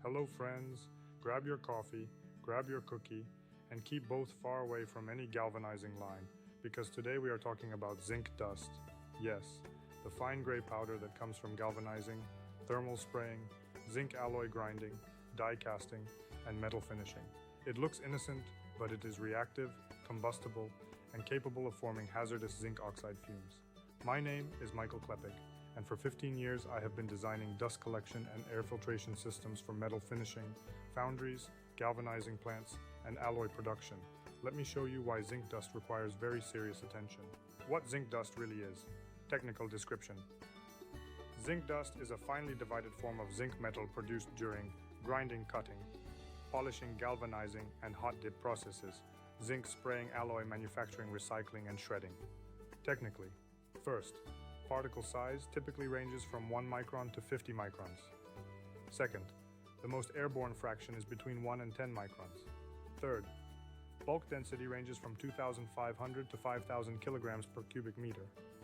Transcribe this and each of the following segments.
Hello friends, grab your coffee, grab your cookie, and keep both far away from any galvanizing line, because today we are talking about zinc dust. Yes, the fine gray powder that comes from galvanizing, thermal spraying, zinc alloy grinding, die casting, and metal finishing. It looks innocent, but it is reactive, combustible, and capable of forming hazardous zinc oxide fumes. My name is Michael Klepik, and for 15 years I have been designing dust collection and air filtration systems for metal finishing, foundries, galvanizing plants, and alloy production. Let me show you why zinc dust requires very serious attention. What zinc dust really is. Technical description. Zinc dust is a finely divided form of zinc metal produced during grinding, cutting, polishing, galvanizing, and hot dip processes, zinc spraying, alloy manufacturing, recycling, and shredding. Technically, first, particle size typically ranges from 1 micron to 50 microns. Second, the most airborne fraction is between 1 and 10 microns. Third, bulk density ranges from 2,500 to 5,000 kilograms per cubic meter.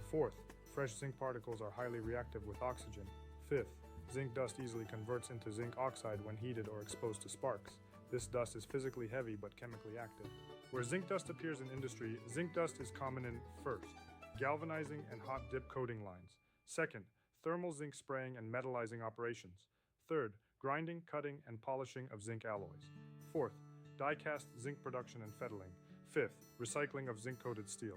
Fourth, fresh zinc particles are highly reactive with oxygen. Fifth, zinc dust easily converts into zinc oxide when heated or exposed to sparks. This dust is physically heavy but chemically active. Where zinc dust appears in industry, zinc dust is common in first, galvanizing and hot dip coating lines. Second, thermal zinc spraying and metallizing operations. Third, grinding, cutting, and polishing of zinc alloys. Fourth, die-cast zinc production and fettling. Fifth, recycling of zinc-coated steel.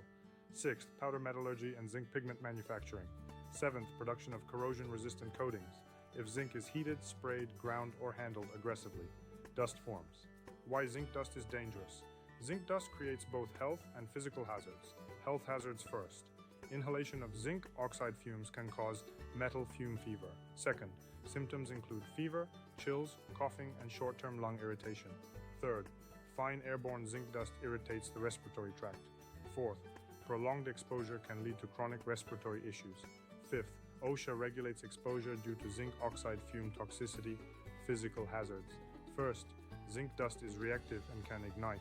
Sixth, powder metallurgy and zinc pigment manufacturing. Seventh, production of corrosion-resistant coatings. If zinc is heated, sprayed, ground, or handled aggressively, dust forms. Why zinc dust is dangerous. Zinc dust creates both health and physical hazards. Health hazards first. Inhalation of zinc oxide fumes can cause metal fume fever. Second, symptoms include fever, chills, coughing, and short-term lung irritation. Third, fine airborne zinc dust irritates the respiratory tract. Fourth, prolonged exposure can lead to chronic respiratory issues. Fifth, OSHA regulates exposure due to zinc oxide fume toxicity, physical hazards. First, zinc dust is reactive and can ignite.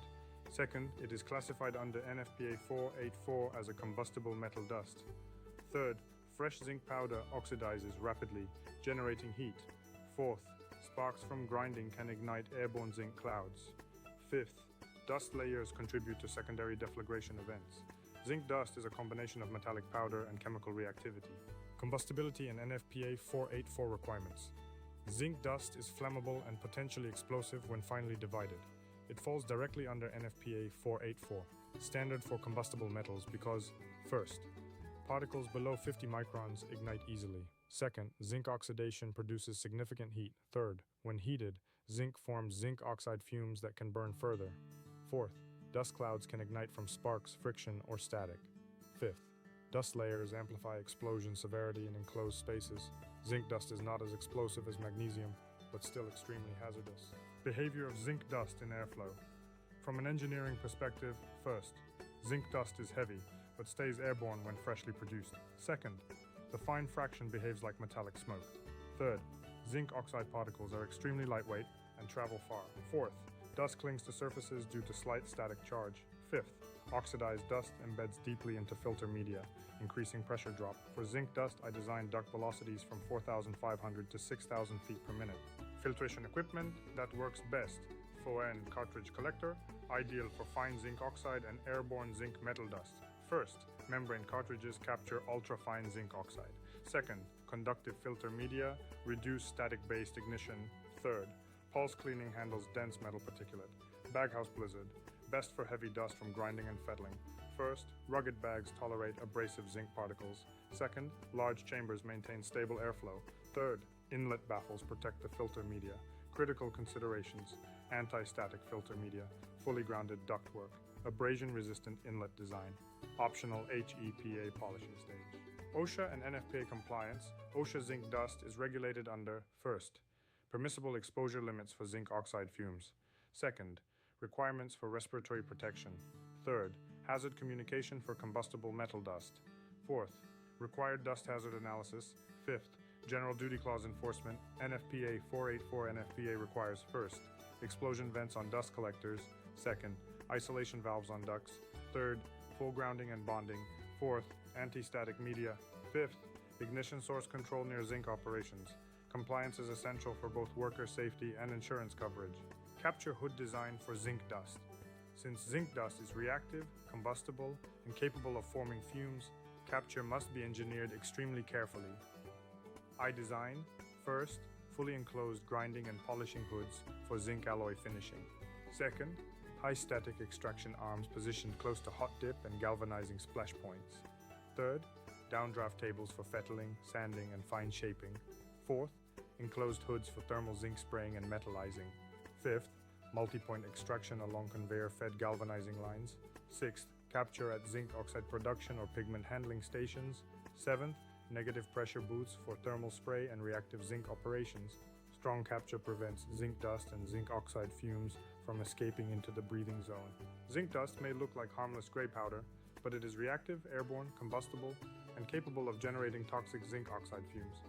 Second, it is classified under NFPA 484 as a combustible metal dust. Third, fresh zinc powder oxidizes rapidly, generating heat. Fourth, sparks from grinding can ignite airborne zinc clouds. Fifth, dust layers contribute to secondary deflagration events. Zinc dust is a combination of metallic powder and chemical reactivity. Combustibility and NFPA 484 requirements. Zinc dust is flammable and potentially explosive when finely divided. It falls directly under NFPA 484, standard for combustible metals, because, first, particles below 50 microns ignite easily. Second, zinc oxidation produces significant heat. Third, when heated, zinc forms zinc oxide fumes that can burn further. Fourth, dust clouds can ignite from sparks, friction, or static. Fifth, dust layers amplify explosion severity in enclosed spaces. Zinc dust is not as explosive as magnesium, but still extremely hazardous. Behavior of zinc dust in airflow. From an engineering perspective, first, zinc dust is heavy, but stays airborne when freshly produced. Second, the fine fraction behaves like metallic smoke. Third, zinc oxide particles are extremely lightweight and travel far. Fourth, dust clings to surfaces due to slight static charge. Fifth, oxidized dust embeds deeply into filter media, increasing pressure drop. For zinc dust, I designed duct velocities from 4,500 to 6,000 feet per minute. Filtration equipment that works best. FON cartridge collector, ideal for fine zinc oxide and airborne zinc metal dust. First, membrane cartridges capture ultra-fine zinc oxide. Second, conductive filter media, reduce static-based ignition. Third, pulse cleaning handles dense metal particulate. Baghouse blizzard, best for heavy dust from grinding and fettling. First, rugged bags tolerate abrasive zinc particles. Second, large chambers maintain stable airflow. Third, inlet baffles protect the filter media. Critical considerations: anti-static filter media, fully grounded ductwork, abrasion-resistant inlet design, optional HEPA polishing stage. OSHA and NFPA compliance. OSHA zinc dust is regulated under, first, permissible exposure limits for zinc oxide fumes. Second, requirements for respiratory protection. Third, hazard communication for combustible metal dust. Fourth, required dust hazard analysis. Fifth, general duty clause enforcement. NFPA 484 NFPA requires first, explosion vents on dust collectors. Second, isolation valves on ducts. Third, full grounding and bonding. Fourth, anti-static media. Fifth, ignition source control near zinc operations. Compliance is essential for both worker safety and insurance coverage. Capture hood design for zinc dust. Since zinc dust is reactive, combustible, and capable of forming fumes, capture must be engineered extremely carefully. I design, first, fully enclosed grinding and polishing hoods for zinc alloy finishing. Second, high static extraction arms positioned close to hot dip and galvanizing splash points. Third, downdraft tables for fettling, sanding, and fine shaping. Fourth, enclosed hoods for thermal zinc spraying and metallizing. Fifth, multi-point extraction along conveyor-fed galvanizing lines. Sixth, capture at zinc oxide production or pigment handling stations. Seventh, negative pressure booths for thermal spray and reactive zinc operations. Strong capture prevents zinc dust and zinc oxide fumes from escaping into the breathing zone. Zinc dust may look like harmless gray powder, but it is reactive, airborne, combustible, and capable of generating toxic zinc oxide fumes.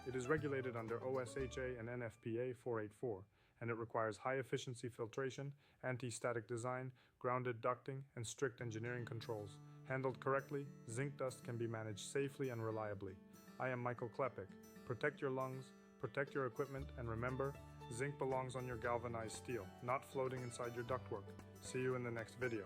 It is regulated under OSHA and NFPA 484, and it requires high-efficiency filtration, anti-static design, grounded ducting, and strict engineering controls. Handled correctly, zinc dust can be managed safely and reliably. I am Michael Klepik. Protect your lungs, protect your equipment, and remember, zinc belongs on your galvanized steel, not floating inside your ductwork. See you in the next video.